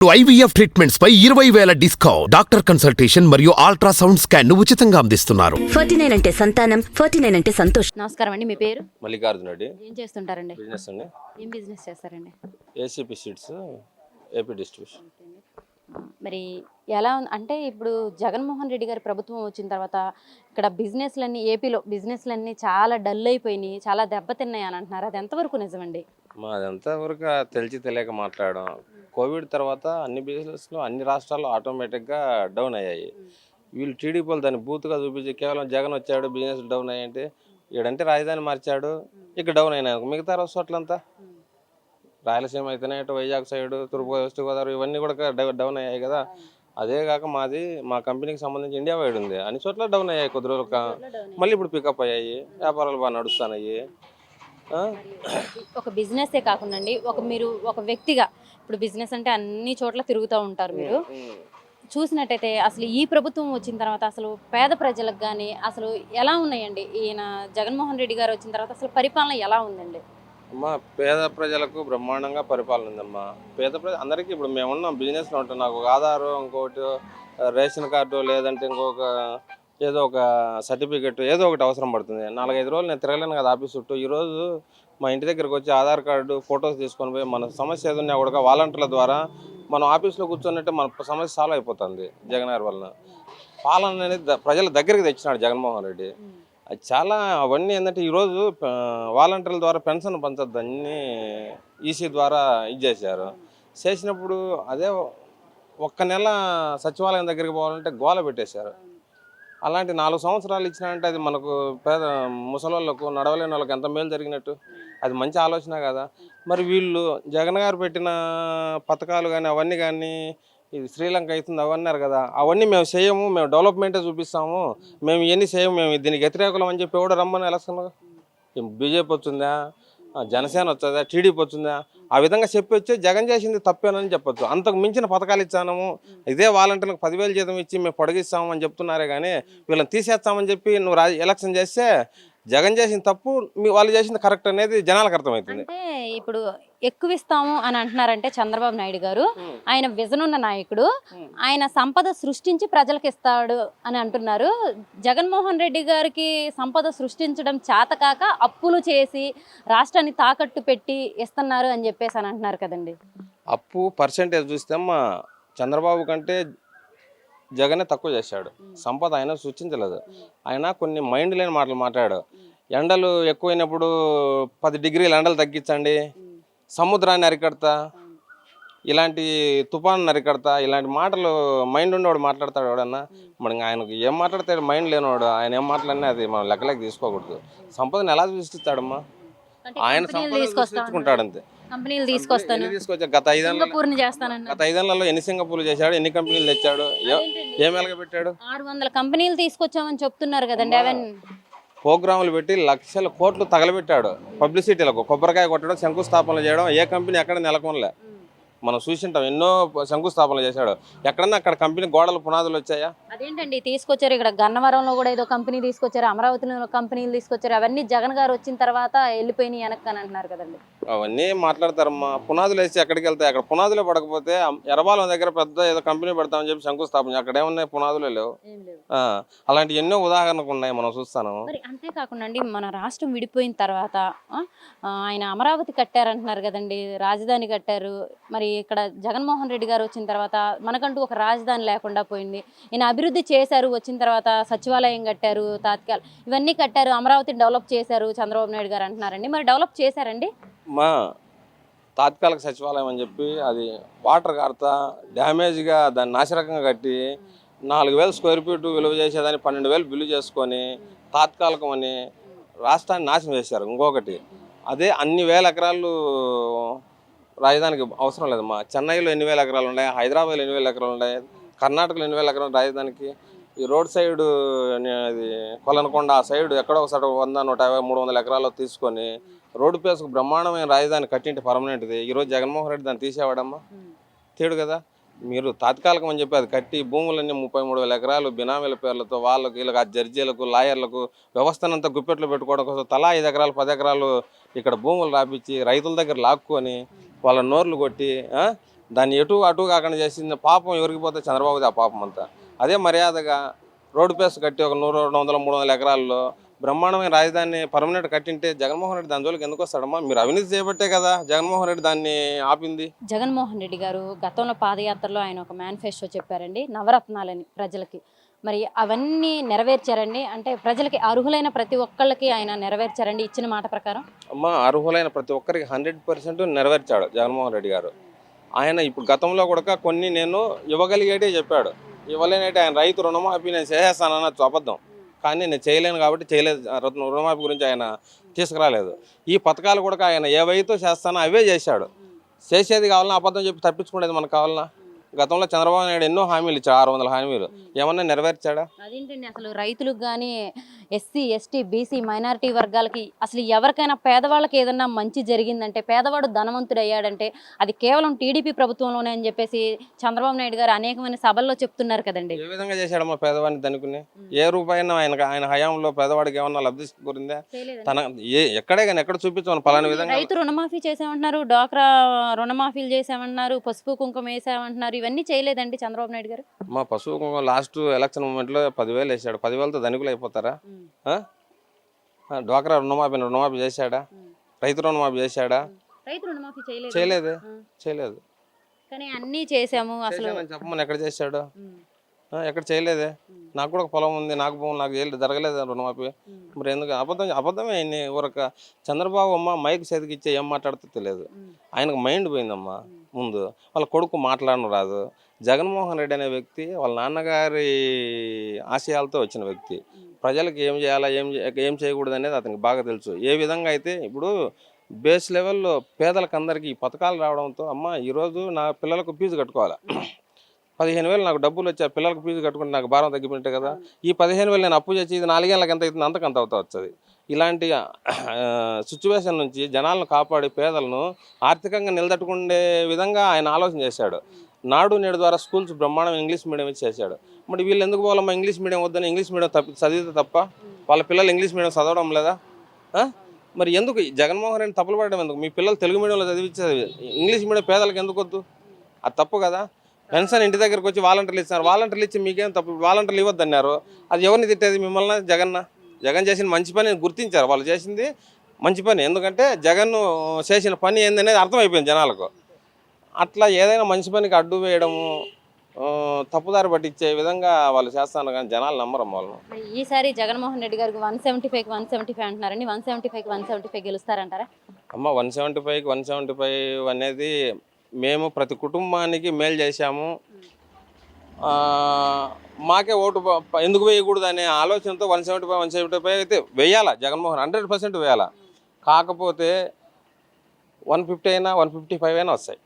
IVF treatments పై 20,000 discount. Doctor consultation మరియు ultrasound scan ఉచితంగా అందిస్తున్నారు. 49 అంటే సంతానం, 49 అంటే సంతోషం. నమస్కారం అండి, మీ పేరు? మల్లికార్జున రెడ్డి. ఏం చేస్తుంటారండి? బిజినెస్ అండి. ఏం బిజినెస్ చేస్తారండి? ACP seeds, AP distribution. మరి ఎలా అంటే ఇప్పుడు జగన్మోహన్ రెడ్డి గారి ప్రభుత్వం వచ్చిన తర్వాత ఇక్కడ బిజినెస్లన్నీ ఏపీలో బిజినెస్లన్నీ చాలా డల్ అయిపోయినాయి, చాలా దెబ్బతిన్నాయి అని అంటున్నారు. అది ఎంతవరకు నిజమండి? అదంతా వరకు తెలిసి తెలియక మాట్లాడడం. కోవిడ్ తర్వాత అన్ని బిజినెస్లు అన్ని రాష్ట్రాల్లో ఆటోమేటిక్గా డౌన్ అయ్యాయి. వీళ్ళు టీడీపీలు దాన్ని బూత్గా చూపించి కేవలం జగన్ వచ్చాడు బిజినెస్ డౌన్ అయ్యంటే, ఈడంటే రాజధాని మార్చాడు ఇక్కడ డౌన్ అయినా మిగతా చోట్లంతా రాయలసీమ అయితేనే ఇటు వైజాగ్ సైడ్, తూర్పు వెస్ట్ గోదావరి ఇవన్నీ కూడా డౌన్ అయ్యాయి కదా. అదే కాక మా కంపెనీకి సంబంధించి ఇండియా వైడ్ ఉంది, అన్ని చోట్ల డౌన్ అయ్యాయి కొద్ది రోజులు. మళ్ళీ ఇప్పుడు పికప్ అయ్యాయి, వ్యాపారాలు బాగా నడుస్తున్నాయి. ఒక బిజినెసే కాకుండా అండి, మీరు ఒక వ్యక్తిగా ఇప్పుడు బిజినెస్ అంటే అన్ని చోట్ల తిరుగుతూ ఉంటారు. మీరు చూసినట్టయితే అసలు ఈ ప్రభుత్వం వచ్చిన తర్వాత అసలు పేద ప్రజలకు కానీ అసలు ఎలా ఉన్నాయండి? ఈయన జగన్మోహన్ రెడ్డి గారు వచ్చిన తర్వాత అసలు పరిపాలన ఎలా ఉందండి? అమ్మా, పేద ప్రజలకు బ్రహ్మాండంగా పరిపాలన ఉందమ్మా. పేద ప్రజ అందరికీ ఇప్పుడు మేమున్నాం బిజినెస్లో ఉంటాం. నాకు ఒక ఆధారు, ఇంకోటి రేషన్ కార్డు, లేదంటే ఇంకొక ఏదో ఒక సర్టిఫికెట్ ఏదో ఒకటి అవసరం పడుతుంది. 4-5 రోజులు నేను తిరగలేను కదా ఆఫీస్ చుట్టూ. ఈరోజు మా ఇంటి దగ్గరకు వచ్చి ఆధార్ కార్డు ఫొటోస్ తీసుకొని పోయి మన సమస్య ఏదన్నా కూడా వాలంటీర్ల ద్వారా మనం ఆఫీస్లో కూర్చొని మన సమస్య సాల్వ్ అయిపోతుంది. జగన్ గారి వలన పాలన అనేది ప్రజల దగ్గరికి తెచ్చినాడు జగన్మోహన్ రెడ్డి. అది చాలా అవన్నీ ఏంటంటే ఈరోజు వాలంటీర్ల ద్వారా పెన్షన్ పంచద్దు అన్నీ ఈసీ ద్వారా చేసినప్పుడు అదే ఒక్క నెల సచివాలయం దగ్గరికి పోవాలంటే గోల పెట్టేశారు. అలాంటి 4 సంవత్సరాలు ఇచ్చినారంటే అది మనకు పేద ముసలోళ్ళకు, నడవలేని వాళ్ళకి ఎంత మేలు జరిగినట్టు. అది మంచి ఆలోచన కదా. మరి వీళ్ళు జగన్ గారు పెట్టిన పథకాలు కానీ అవన్నీ కానీ ఇది శ్రీలంక అవుతుంది అవన్నారు కదా, అవన్నీ మేము చేయము, మేము డెవలప్మెంటే చూపిస్తాము, మేము ఇవన్నీ చేయము, మేము దీనికి వ్యతిరేకులం అని చెప్పి ఎవడో రమ్మని ఎలక్షన్లో బీజేపీ వచ్చిందా, జనసేన వచ్చేదా, టీడీపీ వచ్చిందా, ఆ విధంగా చెప్పి వచ్చి జగన్ చేసింది తప్పేనని చెప్పొచ్చు. అంతకు మించిన పథకాలు ఇచ్చాము, ఇదే వాలంటీర్లకు 10,000 జీతం ఇచ్చి మేము పొడిగిస్తాము అని చెప్తున్నారే కానీ వీళ్ళని తీసేస్తామని చెప్పి నువ్వు ఎలక్షన్ చేస్తే జగన్ చేసిన తప్పు, వాళ్ళు చేసింది కరెక్ట్ అనేది జనాలకు అర్థమవుతుంది. అంటే ఇప్పుడు ఎక్కువ ఇస్తాము అని అంటున్నారంటే చంద్రబాబు నాయుడు గారు ఆయన విజన్ ఉన్న నాయకుడు, ఆయన సంపద సృష్టించి ప్రజలకు ఇస్తాడు అని అంటున్నారు. జగన్మోహన్ రెడ్డి గారికి సంపద సృష్టించడం చేతకాక అప్పులు చేసి రాష్ట్రాన్ని తాకట్టు పెట్టి ఇస్తున్నారు అని చెప్పేసి అని అంటున్నారు కదండి. అప్పు పర్సెంటేజ్ చూస్తే చంద్రబాబు కంటే జగనే తక్కువ చేశాడు. సంపద ఆయన సృష్టించలేదు. ఆయన కొన్ని మైండ్ లేని మాటలు మాట్లాడాడు. ఎండలు ఎక్కువైనప్పుడు 10 డిగ్రీలు ఎండలు తగ్గించండి, సముద్రాన్ని అరికడతా, ఇలాంటి తుఫాను అరికడతా, ఇలాంటి మాటలు మైండ్ ఉన్నవాడు మాట్లాడతాడు ఎవడన్నా. మరి ఆయనకు ఏం మాట్లాడతాడు మైండ్ లేనివాడు? ఆయన ఏం మాట్లాడినా అది మనం లెక్కలేక తీసుకోకూడదు. సంపదను ఎలా సృష్టిస్తాడమ్మా? ఆయన సంపద సృష్టించుకుంటాడు అంతే. కంపెనీలు తీసుకొస్తాను, గత 5 ఏళ్లలో ఎన్ని సింగపూర్లు చేశాడు, ఎన్ని కంపెనీలు తెచ్చాడు, ఏం వెలగబెట్టాడు? 600 కంపెనీలు తీసుకొచ్చామని చెప్తున్నారు కదండి. అవన్నీ ప్రోగ్రాములు పెట్టి లక్షల కోట్లు తగలబెట్టాడు. పబ్లిసిటీలకు కొబ్బరికాయ కొట్టడం, శంకుస్థాపనలు చేయడం, ఏ కంపెనీ ఎక్కడ నెలకొనలే. మనం చూసింటాం, ఎన్నో శంకుస్థాపనలు చేశాడు. ఎక్కడన్నా అక్కడ కంపెనీ గోడలు పునాదులు వచ్చాయా? అదేంటండి తీసుకొచ్చారు, ఇక్కడ గన్నవరంలో కూడా ఏదో కంపెనీ తీసుకొచ్చారు, అమరావతిలో కంపెనీలు తీసుకొచ్చారు. అవన్నీ జగన్ గారు వచ్చిన తర్వాత వెళ్ళిపోయినాయి వెనక్కి అని అంటున్నారు కదండి. అవన్నీ మాట్లాడతారమ్మా. పునాదులు వేసి ఎక్కడికి వెళ్తాయి? అక్కడ పునాదులే పడకపోతే ఎర్రబాలం దగ్గర పెద్ద ఏదో కంపెనీ పెడతామని చెప్పి శంకుస్థాపన, అక్కడ ఏమున్నాయి? పునాదులే లేవు. అలాంటి ఎన్నో ఉదాహరణకు ఉన్నాయి, మనం చూస్తాను. మరి అంతేకాకుండా అండి, మన రాష్ట్రం విడిపోయిన తర్వాత ఆయన అమరావతి కట్టారంటున్నారు కదండి, రాజధాని కట్టారు. మరి ఇక్కడ జగన్మోహన్ రెడ్డి గారు వచ్చిన తర్వాత మనకంటూ ఒక రాజధాని లేకుండా పోయింది. ఈయన అభివృద్ధి చేశారు, వచ్చిన తర్వాత సచివాలయం కట్టారు, ఇవన్నీ కట్టారు, అమరావతిని డెవలప్ చేశారు చంద్రబాబు నాయుడు గారు అంటున్నారండి. మరి డెవలప్ చేశారండి? తాత్కాలిక సచివాలయం అని చెప్పి అది వాటర్ కారుతా డ్యామేజ్గా దాన్ని నాశరకంగా కట్టి 4,000 స్క్వేర్ ఫీట్ విలువ చేసేదాన్ని 12,000 బిల్లు చేసుకొని తాత్కాలికం అని రాష్ట్రాన్ని నాశనం చేశారు. ఇంకొకటి అదే అన్ని వేల ఎకరాలు రాజధానికి అవసరం లేదమ్మా. చెన్నైలో ఎన్ని వేల ఎకరాలు ఉన్నాయి, హైదరాబాద్లో ఎన్ని వేల ఎకరాలు ఉన్నాయి, కర్ణాటకలో ఎన్ని వేల ఎకరాలు రాజధానికి. ఈ రోడ్ సైడ్ అది కొలనకొండ ఆ సైడ్ ఎక్కడో ఒకసారి 100, 150, 300 ఎకరాల్లో తీసుకొని రోడ్డు పేసుకు బ్రహ్మాండమైన రాజధాని కట్టింటి పర్మనెంట్ది. ఈరోజు జగన్మోహన్ రెడ్డి దాన్ని తీసేవాడమ్మా? తేడు కదా. మీరు తాత్కాలికం అని చెప్పి అది కట్టి భూములన్నీ 33,000 ఎకరాలు బినామీల పేర్లతో వాళ్ళకు వీళ్ళకి, ఆ జడ్జీలకు, లాయర్లకు వ్యవస్థనంతా గుప్పెట్లు పెట్టుకోవడం కోసం తలా 5 ఎకరాలు 10 ఎకరాలు ఇక్కడ భూములు రాపించి రైతుల దగ్గర లాక్కొని వాళ్ళ నోర్లు కొట్టి దాన్ని ఎటు అటు కాకుండా చేసింది పాపం ఎవరికి పోతే చంద్రబాబుది ఆ పాపం అంతా. అదే మర్యాదగా రోడ్డు పేస్ కట్టి ఒక 100, 200, 300 ఎకరాల్లో బ్రహ్మాండమైన రాజధాని పర్మనెంట్ కట్టింటే జగన్మోహన్ రెడ్డి దాని జోలికి ఎందుకు వస్తాడమ్మా? మీరు అవినీతి చేయబట్టే కదా జగన్మోహన్ రెడ్డి దాన్ని ఆపింది. జగన్మోహన్ రెడ్డి గారు గతంలో పాదయాత్రలో ఆయన ఒక మేనిఫెస్టో చెప్పారండి, నవరత్నాలని ప్రజలకి. మరి అవన్నీ నెరవేర్చారండి? అంటే ప్రజలకి అర్హులైన ప్రతి ఒక్కళ్ళకి ఆయన నెరవేర్చారండి ఇచ్చిన మాట ప్రకారం? అమ్మ, అర్హులైన ప్రతి ఒక్కరికి 100% నెరవేర్చాడు జగన్మోహన్ రెడ్డి గారు. ఆయన ఇప్పుడు గతంలో కూడా కొన్ని నేను ఇవ్వగలిగేటే చెప్పాడు. ఇవ్వలేనైతే ఆయన రైతు రుణమాఫీ నేను చేసేస్తానన్నది అబద్ధం. కానీ నేను చేయలేను కాబట్టి చేయలేదు. రుణమాఫీ గురించి ఆయన తీసుకురాలేదు. ఈ పథకాలు కూడా ఆయన ఏవైతే చేస్తానో అవే చేశాడు. చేసేది కావాలన్నా అబద్ధం చెప్పి తప్పించుకునేది మనకు కావాలన్నా. గతంలో చంద్రబాబు నాయుడు ఎన్నో హామీలు ఇచ్చాడు, 600 హామీలు. ఏమన్నా నెరవేర్చాడా? అదేంటండి అసలు రైతులకు కానీ, ఎస్సీ, ఎస్టీ, బీసీ, మైనారిటీ వర్గాలకి అసలు ఎవరికైనా పేదవాళ్ళకి ఏదన్నా మంచి జరిగిందంటే, పేదవాడు ధనవంతుడు అయ్యాడంటే అది కేవలం టీడీపీ ప్రభుత్వంలోనే అని చెప్పేసి చంద్రబాబు నాయుడు గారు అనేకమైన సభల్లో చెప్తున్నారు కదండి. ఏ విధంగా చేశాడమ్మా పేదవాడిని దనుకుని? ఏ రూపాయన ఆయన హయాంలో పేదవాడికి ఏమన్నా లబ్ధి కోరిందా? తన ఎక్కడే కానీ ఎక్కడ చూపించమని పలానా విధంగా. రైతు రుణమాఫీ చేసామంటున్నారు, డ్వాక్రా రుణమాఫీలు చేసామంటున్నారు, పసుపు కుంకుమ వేసామంటున్నారు, ఇవన్నీ చేయలేదండి చంద్రబాబు నాయుడు గారు? మా పశువు లాస్ట్ ఎలక్షన్ మూమెంట్లో 10,000 వేసాడు. 10,000తో ధనికులు అయిపోతారా? డ్వాక్రా రుణమాఫీ చేశాడా? రైతు రుణమాఫీ చేశాడా? రైతు రుణమాఫీ చేయలేదే, చేయలేదు. కానీ అన్నీ చేసాము అసలు చెప్పమని ఎక్కడ చేశాడు? ఎక్కడ చేయలేదే. నాకు కూడా ఒక పొలం ఉంది, నాకు భూమి, నాకు జరగలేదు రుణమాఫీ. మరి ఎందుకు అబద్ధమే అయింది ఊరక. చంద్రబాబు అమ్మ మైక్ చేతికి ఇచ్చే ఏం మాట్లాడుతూ తెలియదు. ఆయనకు మైండ్ పోయిందమ్మా. ముందు వాళ్ళ కొడుకు మాట్లాడను రాదు. జగన్మోహన్ రెడ్డి అనే వ్యక్తి వాళ్ళ నాన్నగారి ఆశయాలతో వచ్చిన వ్యక్తి. ప్రజలకు ఏం చేయాలా, ఏం చేయకూడదు అనేది అతనికి బాగా తెలుసు. ఏ విధంగా అయితే ఇప్పుడు బేస్ లెవెల్లో పేదలకు అందరికీ ఈ పథకాలు రావడంతో అమ్మ ఈరోజు నా పిల్లలకు ఫీజు కట్టుకోవాలా, 15,000 నాకు డబ్బులు వచ్చి ఆ పిల్లలకు ఫీజు కట్టుకుంటే నాకు భారం తగ్గిపోయింటే కదా. ఈ 15,000 నేను అప్పు చేసి ఇది 4 ఏళ్ళకి ఎంత అవుతుంది, అంతకంత అవుతా వస్తుంది. ఇలాంటి సిచ్యువేషన్ నుంచి జనాలను కాపాడి పేదలను ఆర్థికంగా నిలదట్టుకునే విధంగా ఆయన ఆలోచన చేశాడు. నాడు నేడు ద్వారా స్కూల్స్ బ్రహ్మాండం ఇంగ్లీష్ మీడియం ఇచ్చి చేశాడు. మరి వీళ్ళు ఎందుకు పోవాలమ్మా ఇంగ్లీష్ మీడియం వద్దని? ఇంగ్లీష్ మీడియం చదివితే తప్ప వాళ్ళ పిల్లలు ఇంగ్లీష్ మీడియం చదవడం లేదా? మరి ఎందుకు జగన్మోహన్ రెడ్డి తప్పులు పడడం ఎందుకు? మీ పిల్లలు తెలుగు మీడియంలో చదివించేది, ఇంగ్లీష్ మీడియం పేదలకు ఎందుకు వద్దు? అది తప్పు కదా. పెన్షన్ ఇంటి దగ్గరకు వచ్చి వాలంటీర్లు ఇస్తున్నారు. వాలంటీర్లు ఇచ్చి మీకేం తప్పు? వాలంటీర్లు ఇవ్వద్దన్నారు. అది ఎవరిని తిట్టేది? మిమ్మల్ని జగన్ చేసిన మంచి పని గుర్తించారు. వాళ్ళు చేసింది మంచి పని. ఎందుకంటే జగన్ చేసిన పని ఏందనేది అర్థమైపోయింది జనాలకు. అట్లా ఏదైనా మంచి పనికి అడ్డు వేయడము, తప్పుదారి పట్టించే విధంగా వాళ్ళు చేస్తాను, కానీ జనాలు నమ్మరం వాళ్ళను. ఈసారి జగన్మోహన్ రెడ్డి గారికి 175 అంటున్నారండి. 175 గెలుస్తారంటారా? అమ్మ 175 అనేది మేము ప్రతి కుటుంబానికి మేలు చేశాము, మాకే ఓటు ఎందుకు వేయకూడదు అనే ఆలోచనతో 175 అయితే వేయాలా, జగన్మోహన్ 100% వేయాలా. కాకపోతే 150 అయినా 155 అయినా వస్తాయి.